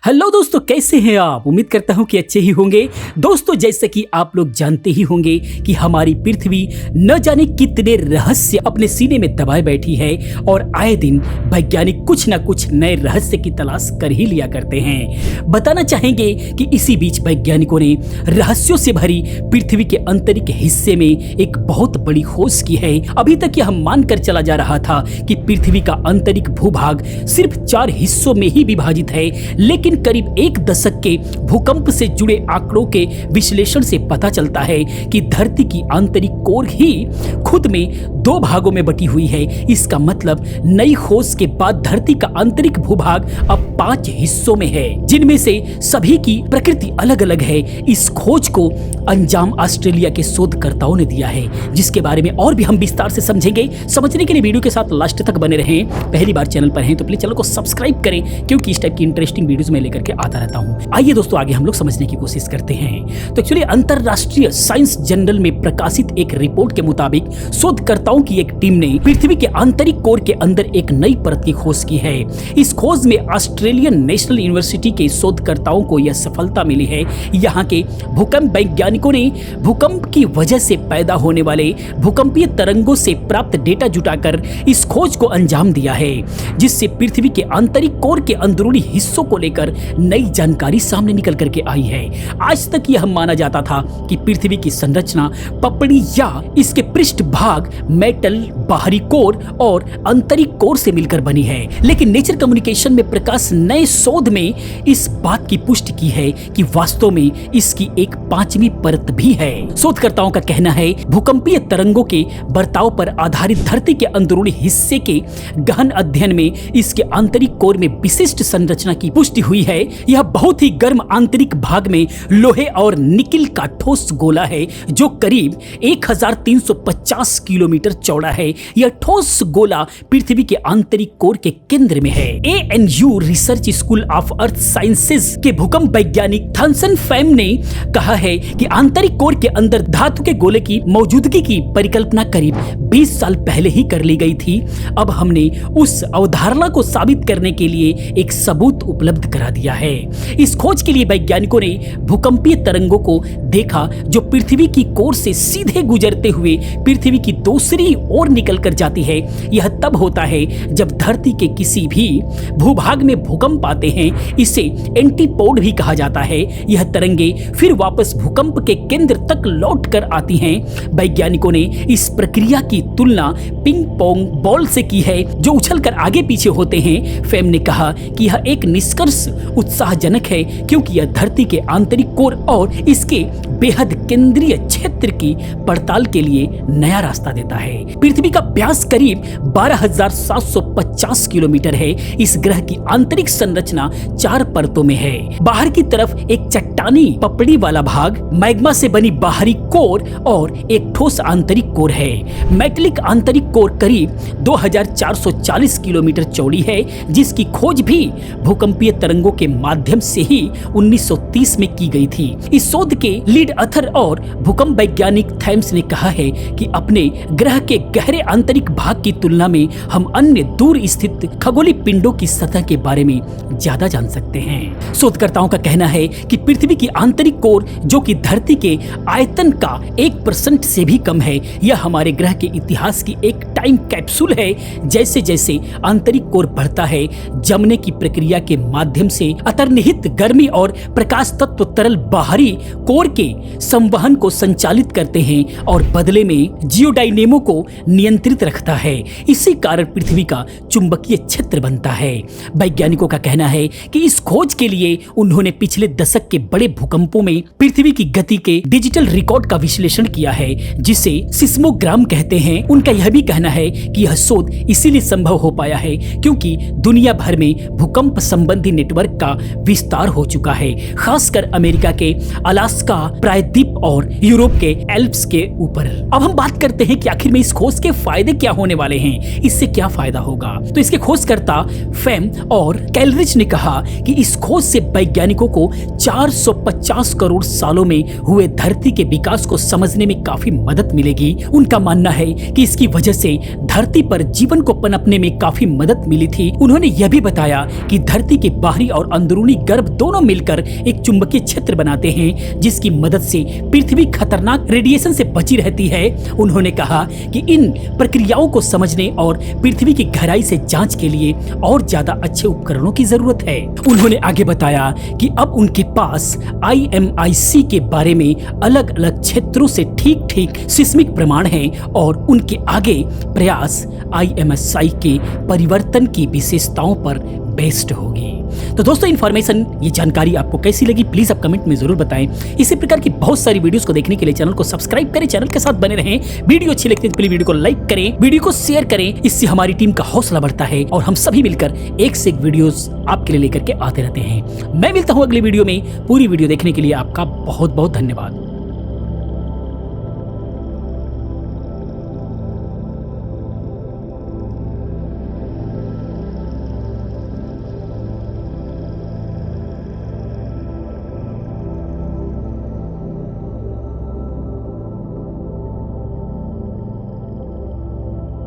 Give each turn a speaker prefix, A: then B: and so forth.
A: Hello दोस्तों, कैसे हैं आप? उम्मीद करता हूं कि अच्छे ही होंगे। दोस्तों, जैसे कि आप लोग जानते ही होंगे कि हमारी पृथ्वी न जाने कितने रहस्य अपने सीने में दबाए बैठी है और आए दिन वैज्ञानिक कुछ ना कुछ नए रहस्य की तलाश कर ही लिया करते हैं। बताना चाहेंगे कि इसी बीच वैज्ञानिकों ने रहस्यों से भरी पृथ्वी के आंतरिक हिस्से में एक बहुत बड़ी खोज की है। अभी तक यह मानकर चला जा रहा था कि पृथ्वी का आंतरिक भूभाग सिर्फ 4 हिस्सों में ही विभाजित है, लेकिन करीब 1 दशक के भूकंप से जुड़े आंकड़ों के विश्लेषण से पता चलता है कि धरती की आंतरिक कोर ही खुद में 2 भागों में बटी हुई है। इसका मतलब नई खोज के बाद धरती का आंतरिक भूभाग अब 5 हिस्सों में है, जिनमें से सभी की प्रकृति अलग अलग है। इस खोज को अंजाम ऑस्ट्रेलिया के शोधकर्ताओं ने दिया है, जिसके बारे में और भी हम विस्तार से समझेंगे। समझने के लिए वीडियो के साथ लास्ट तक बने रहें। पहली बार चैनल पर हैं तो प्लीज चैनल को सब्सक्राइब करें, क्योंकि इस टाइप की इंटरेस्टिंग वीडियोस में लेकर के आता रहता हूं। आइए दोस्तों, आगे हम लोग समझने की कोशिश करते हैं। तो एक्चुअली अंतरराष्ट्रीय साइंस जर्नल में प्रकाशित एक रिपोर्ट के मुताबिक शोधकर्ताओं की एक टीम ने पृथ्वी के आंतरिक कोर के अंदर एक नई परत की खोज की है। इस खोज में ऑस्ट्रेलियन नेशनल यूनिवर्सिटी के शोधकर्ताओं को यह सफलता मिली है। यहाँ के भूकंप वैज्ञानिकों ने भूकंप की वजह से पैदा होने वाले भूकंपीय तरंगों से प्राप्त डेटा जुटाकर इस खोज को अंजाम दिया है, जिससे पृथ्वी के आंतरिक कोर के अंदरूनी हिस्सों को लेकर नई जानकारी सामने निकल करके आई है। आज तक यह माना जाता था कि पृथ्वी की संरचना पपड़ी या इसके पृष्ठ भाग मेटल, बाहरी कोर और आंतरिक कोर से मिलकर बनी है, लेकिन नेचर कम्युनिकेशन में प्रकाश नए शोध में इस बात की पुष्टि की है कि वास्तव में इसकी एक 5वीं परत भी है। शोधकर्ताओं का कहना है भूकंपीय तरंगों के बर्ताव पर आधारित धरती के अंदरूनी हिस्से के गहन अध्ययन में इसके आंतरिक कोर में विशिष्ट संरचना की पुष्टि हुई है। यह बहुत ही गर्म आंतरिक भाग में लोहे और निकिल का ठोस गोला है, जो करीब 1350 किलोमीटर चौड़ा है। यह ठोस गोला पृथ्वी के आंतरिक कोर के केंद्र में है। ANU research school of earth sciences के भूकंप वैज्ञानिक थॉमसन फैम ने कहा है कि आंतरिक कोर के अंदर धातु के गोले की मौजूदगी की परिकल्पना करीब 20 साल पहले ही कर ली गई थी। अब हमने उस अवधारणा को साबित करने के लिए एक सबूत उपलब्ध करा दिया है। इस खोज के लिए वैज्ञानिकों ने भूकंपीय तरंगों को देखा, जो पृथ्वी की कोर से सीधे गुजरते हुए पृथ्वी की दूसरी ओर निकल कर जाती है। यह तब होता है जब धरती के किसी भी भूभाग में भूकंप आते हैं। इसे एंटीपोड भी कहा जाता है। यह तरंगे फिर वापस भूकंप के केंद्र तक लौट कर आती हैं। वैज्ञानिकों ने इस प्रक्रिया की तुलना पिंग पोंग बॉल से की है, जो उछलकर आगे पीछे होते हैं। फैम ने कहा कि यह एक निष्कर्ष उत्साहजनक है, क्योंकि यह धरती के आंतरिक कोर और इसके बेहद केंद्रीय क्षेत्र की पड़ताल के लिए नया रास्ता देता है। पृथ्वी का व्यास करीब 12,750 किलोमीटर है। इस ग्रह की आंतरिक संरचना 4 परतों में है। बाहर की तरफ एक चट्टानी पपड़ी वाला भाग, मैग्मा से बनी बाहरी कोर और एक ठोस आंतरिक कोर है। मेटलिक आंतरिक कोर करीब 2440 किलोमीटर चौड़ी है, जिसकी खोज भी भूकंपीय तरंगों के माध्यम से ही 1930 में की गई थी। इस शोध के लीड ऑथर और भूकंप वैज्ञानिक थैम्स ने कहा है कि अपने ग्रह के गहरे आंतरिक भाग की तुलना में हम अन्य दूर स्थित खगोलीय पिंडों की सतह के बारे में ज्यादा जान सकते हैं। शोधकर्ताओं का कहना है कि पृथ्वी की आंतरिक कोर, जो कि धरती के आयतन का 1% से भी कम है, यह हमारे ग्रह के इतिहास की एक टाइम कैप्सूल है। जैसे जैसे आंतरिक कोर बढ़ता है, जमने की प्रक्रिया के माध्यम से अंतर्निहित गर्मी और प्रकाश तत्व तरल बाहरी कोर के संवहन को संचालित करते हैं और बदले में जियोडायनेमो को नियंत्रित रखता है। इसी कारण पृथ्वी का चुंबकीय क्षेत्र बनता है। वैज्ञानिकों का कहना है कि इस खोज के लिए उन्होंने पिछले दशक के बड़े भूकंपों में पृथ्वी की गति के डिजिटल रिकॉर्ड का विश्लेषण किया है, जिसे सिस्मोग्राम कहते हैं। उनका यह भी कहना है कि यह शोध इसीलिए संभव हो पाया है क्योंकि दुनिया भर में भूकंप संबंधी नेटवर्क का विस्तार हो चुका है, खासकर अमेरिका के अलास्का प्रायद्वीप और यूरोप के एल्प्स के ऊपर। अब हम बात करते हैं कि आखिर में इस खोज के फायदे क्या होने वाले हैं, इससे क्या फायदा होगा। तो इसके खोजकर्ता फैम और कैलरिच ने कहा कि इस खोज से वैज्ञानिकों को 450 करोड़ सालों में हुए धरती के विकास को समझने में काफी मदद मिलेगी। उनका मानना है कि इसकी वजह से धरती पर जीवन को पनपने में काफी मदद मिली थी। उन्होंने यह भी बताया कि धरती के बाहरी और अंदरूनी गर्भ दोनों मिलकर एक चुंबकीय क्षेत्र बनाते हैं, जिसकी मदद से पृथ्वी खतरनाक रेडिएशन से बची रहती है। उन्होंने कहा कि इन प्रक्रियाओं को समझने और पृथ्वी की गहराई से जांच के लिए और ज्यादा अच्छे उपकरणों की जरूरत है। उन्होंने आगे बताया कि अब उनके पास IMIC के बारे में अलग अलग क्षेत्रों से ठीक ठीक सिस्मिक प्रमाण हैं और उनके आगे प्रयास IMSI के परिवर्तन की विशेषताओं पर बेस्ड होगी। तो दोस्तों, इन्फॉर्मेशन, ये जानकारी आपको कैसी लगी प्लीज आप कमेंट में जरूर बताएं। इसी प्रकार की बहुत सारी वीडियोस को देखने के लिए चैनल को सब्सक्राइब करें, चैनल के साथ बने रहें। वीडियो अच्छी लगती है तो प्लीज वीडियो को लाइक करें, वीडियो को शेयर करें, इससे हमारी टीम का हौसला बढ़ता है और हम सभी मिलकर एक से एक वीडियोस आपके लिए लेकर के आते रहते हैं। मैं मिलता हूं अगली वीडियो में। पूरी वीडियो देखने के लिए आपका बहुत बहुत धन्यवाद।